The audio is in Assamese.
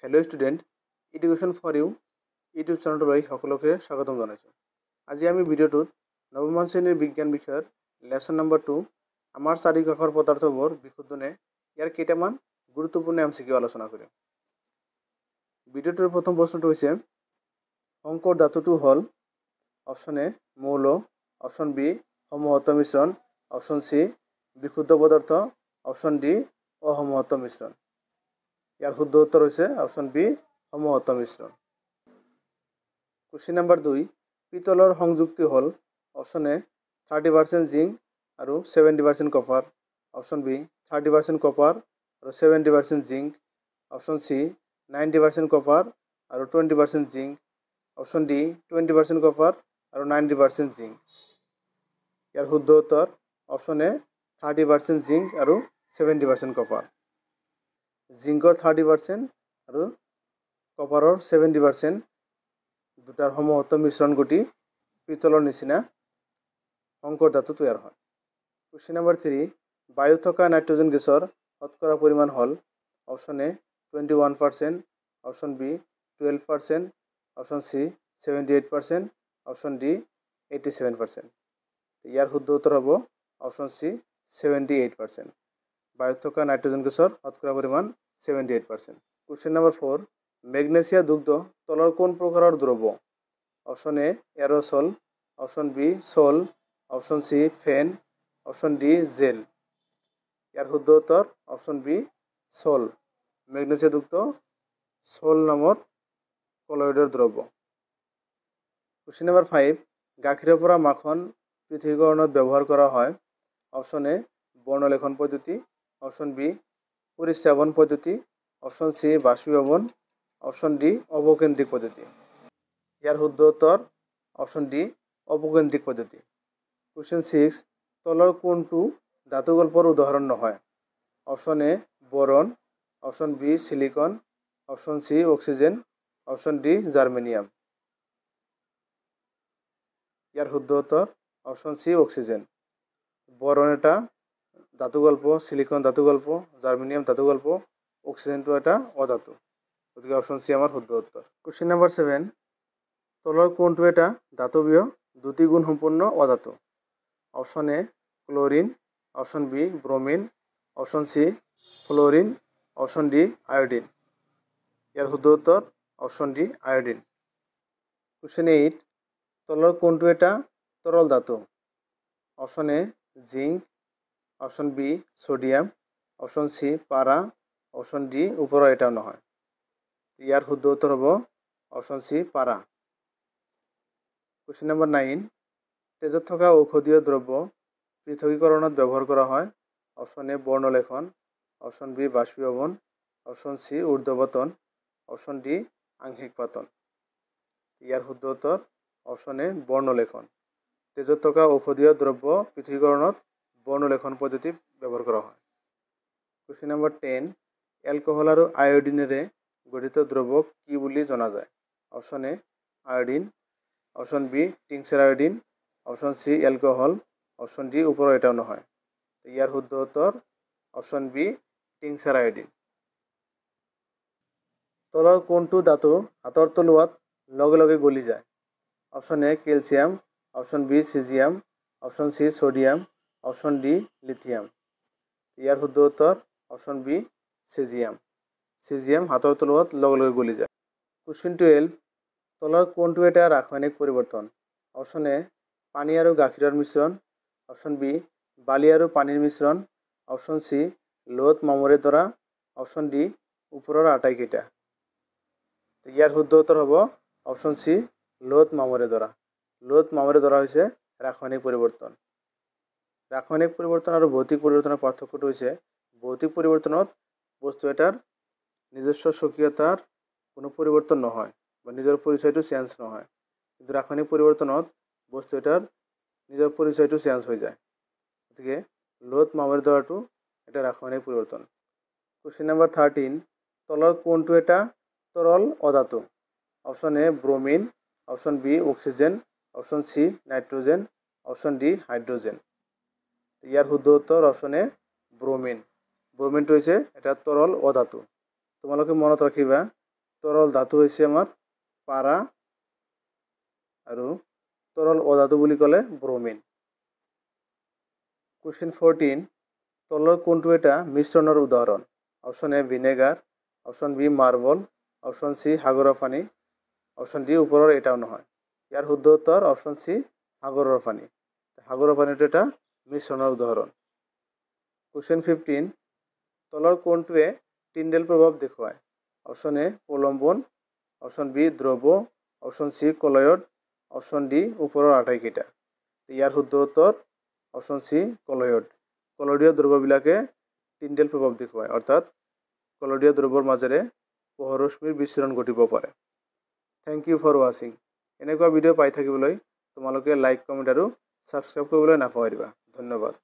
Hello' student, education for you YouTube চেনেলটোলৈ সকলোকে স্বাগতম জনাইছোঁ। আজি আমি ভিডিঅ'টোত নৱম শ্ৰেণীৰ বিজ্ঞান বিষয়ৰ লেচন নম্বৰ 2 আমাৰ চাৰিকাষৰ পদাৰ্থবোৰ বিশুদ্ধনে ইয়াৰ কেইটামান গুৰুত্বপূৰ্ণ MCQ আলোচনা কৰিম। ভিডিঅ'টোৰ প্ৰথম প্ৰশ্নটো হৈছে সংকৰ ধাতুটো হ'ল অপশ্যন এ মৌল, অপশ্যন বি সমহত্ত মিশ্ৰণ, অপশ্যন চি বিশুদ্ধ পদাৰ্থ, অপশ্যন ডি অসমহত্ত মিশ্ৰণ। ইয়াৰ শুদ্ধ উত্তৰ হৈছে অপশ্যন বি সমহত্ত মিশ্ৰণ। কুৱেশ্যন নম্বৰ 2 পিতলৰ সংযুক্তি হ'ল অপশ্যন এ 30% জিংক আৰু 70% কপাৰ, অপশ্যন বি 30% কপাৰ আৰু 70% জিংক, অপশ্যন চি 90% কপাৰ আৰু 20% জিংক, অপশ্যন ডি 20% কপাৰ আৰু 90% জিংক। ইয়াৰ শুদ্ধ উত্তৰ অপশ্যন এ 30% জিংক আৰু 70% কপাৰ। জিংকৰ 30% আৰু কপাৰৰ 70% দুটাৰ সমহত্ত মিশ্ৰণ ঘটি পিতলৰ নিচিনা সংকৰ ধাতু তৈয়াৰ হয়। কুৱেশ্যন নম্বৰ 3 বায়ুত থকা নাইট্ৰজেন গেছৰ শতকৰা পৰিমাণ হ'ল option A 21%, option B 12%, option C 78%, option D 87%। ইয়াৰ শুদ্ধ উত্তৰ হ'ব অপশ্যন চি 78%। বায়ুত থকা নাইট্ৰজেন গেছৰ শতকৰা পৰিমাণ 78%। কুৱেশ্যন নম্বৰ 4 মেগনেছিয়া দুগ্ধ তলৰ কোন প্ৰকাৰৰ দ্ৰব্য? Option A aerosol, option B sol, option C ফেন, অপশ্যন ডি জেল। ইয়াৰ শুদ্ধ উত্তৰ অপশ্যন বি ছল। মেগনেছিয়া দুগ্ধ ছল নামৰ কলয়ডৰ দ্ৰব্য। কুৱেশ্যন নম্বৰ 5 গাখীৰৰ পৰা মাখন পৃথকীকৰণত ব্যৱহাৰ কৰা হয় অপশ্যন এ বৰ্ণলেখন পদ্ধতি, অপশ্যন বি পৰিস্ৰাৱন পদ্ধতি, অপশ্যন চি বাষ্পীভৱন, অপশ্যন ডি অৱকেন্দ্ৰিক পদ্ধতি। ইয়াৰ শুদ্ধ উত্তৰ অপশ্যন ডি অৱকেন্দ্ৰিক পদ্ধতি। কুৱেশ্যন 6 তলৰ কোনটো ধাতুকল্পৰ উদাহৰণ নহয়? Option A boron, option B silicon, option C oxygen, option D germanium. ইয়াৰ শুদ্ধ উত্তৰ অপশ্যন চি অক্সিজেন। বৰণ এটা ধাতুকল্প, চিলিকন ধাতুকল্প, জাৰ্মেনিয়াম ধাতুকল্প, অক্সিজেনটো এটা অধাতু। গতিকে অপশ্যন চি আমাৰ শুদ্ধ উত্তৰ। কুৱেশ্যন নম্বৰ 7 তলৰ কোনটো এটা ধাতৱীয় দুটি গুণ সম্পন্ন অধাতু? Option A chlorine, option B bromine, option C fluorine, option D iodine. ইয়াৰ শুদ্ধ উত্তৰ অপশ্যন ডি আয়োডিন। কুৱেশ্যন 8 তলৰ কোনটো এটা তৰল ধাতু? Option A zinc, option B sodium, option C পাৰা, অপশ্যন ডি ওপৰৰ এটাও নহয়। ইয়াৰ শুদ্ধ উত্তৰ হ'ব অপশ্যন চি পাৰা। কুৱেশ্যন নম্বৰ 9 তেজত থকা ঔষধীয় দ্ৰব্য পৃথকীকৰণত ব্যৱহাৰ কৰা হয় অপশ্যন এ বৰ্ণলেখন, অপশ্যন বি বাষ্পীভৱন, অপশ্যন চি ঊৰ্ধ্বপতন, অপশ্যন ডি আংশিক পাতন। ইয়াৰ শুদ্ধ উত্তৰ অপশ্যন এ বৰ্ণলেখন। তেজত থকা ঔষধীয় দ্ৰব্য পৃথকীকৰণত বৰ্ণলেখন পদ্ধতি ব্যৱহাৰ কৰা হয়। কুৱেশ্যন নম্বৰ 10 এলকহল আৰু আয়োডিনেৰে গঠিত দ্ৰব্যক কি বুলি জনা যায়? Option A iodine, option B tincture iodine, option C alcohol, option D ওপৰৰ এটাও নহয়। ইয়াৰ শুদ্ধ উত্তৰ অপশ্যন বি টিংচাৰ আয়োডিন। তলৰ কোনটো ধাতু হাতৰ তলুৱাত লগে লগে গলি যায়? Option A calcium, option B caesium, option C sodium, option D lithium. ইয়াৰ শুদ্ধ উত্তৰ অপশ্যন বি চিজিয়াম। চিজিয়াম হাতৰ তলুৱাত লগে লগে গলি যায়। কুৱেশ্যন 12 তলৰ কোনটো এটা ৰাসায়নিক পৰিৱৰ্তন? অপশ্যন এ পানী আৰু গাখীৰৰ মিশ্ৰণ, অপশ্যন বি বালি আৰু পানীৰ মিশ্ৰণ, অপশ্যন চি লোহত মামৰে ধৰা, অপশ্যন ডি ওপৰৰ আটাইকেইটা। ইয়াৰ শুদ্ধ উত্তৰ হ'ব অপশ্যন চি লোহত মামৰে ধৰা। লোহত মামৰে ধৰা হৈছে ৰাসায়নিক পৰিৱৰ্তন। ৰাসায়নিক পৰিৱৰ্তন আৰু ভৌতিক পৰিৱৰ্তনৰ পাৰ্থক্যটো হৈছে ভৌতিক পৰিৱৰ্তনত বস্তু এটাৰ নিজস্ব স্বকীয়তাৰ কোনো পৰিৱৰ্তন নহয় বা নিজৰ পৰিচয়টো চেঞ্জ নহয়, কিন্তু ৰাসায়নিক পৰিৱৰ্তনত বস্তু এটাৰ নিজৰ পৰিচয়টো চেঞ্জ হৈ যায়। গতিকে লোহত মামৰে ধৰাটো এটা ৰাসায়নিক পৰিৱৰ্তন। কুৱেশ্যন নম্বৰ 13 তলৰ কোনটো এটা তৰল অধাতু? Option A bromine, option B oxygen, option C nitrogen, option D hydrogen. ইয়াৰ শুদ্ধ উত্তৰ অপশ্যন এ ব্ৰমিন। ব্ৰমিনটো হৈছে এটা তৰল অধাতু। তোমালোকে মনত ৰাখিবা তৰল ধাতু হৈছে আমাৰ পাৰা আৰু তৰল অধাতু বুলি ক'লে ব্ৰমিন। কুৱেশ্যন 14 তলৰ কোনটো এটা মিশ্ৰণৰ উদাহৰণ? Option A vinegar, option B marble, option C সাগৰৰ পানী, অপশ্যন ডি ওপৰৰ এটাও নহয়। ইয়াৰ শুদ্ধ উত্তৰ অপশ্যন সি সাগৰৰ পানী। সাগৰৰ পানীটো এটা মিশ্ৰণৰ উদাহৰণ। কুৱেশ্যন 15 তলৰ কোনটোৱে টিণ্ডেল প্ৰভাৱ দেখুৱায়? অপশ্যন এ প্ৰলম্বন, অপশ্যন বি দ্ৰৱ, option C colloid, option D ওপৰৰ আটাইকেইটা। ইয়াৰ শুদ্ধ উত্তৰ অপশ্যন সি কলয়ড। কলয়ডীয় দ্ৰৱবিলাকে টিণ্ডেল প্ৰভাৱ দেখুৱায়, অৰ্থাৎ কলয়ডীয় দ্ৰৱৰ মাজেৰে পোহৰৰশ্মিৰ বিচ্ছুৰণ ঘটিব পাৰে। থেংক ইউ ফৰ ৱাচিং। এনেকুৱা ভিডিঅ' পাই থাকিবলৈ তোমালোকে লাইক, কমেণ্ট আৰু ছাবস্ক্ৰাইব কৰিবলৈ নাপাহৰিবা। ধন্যবাদ।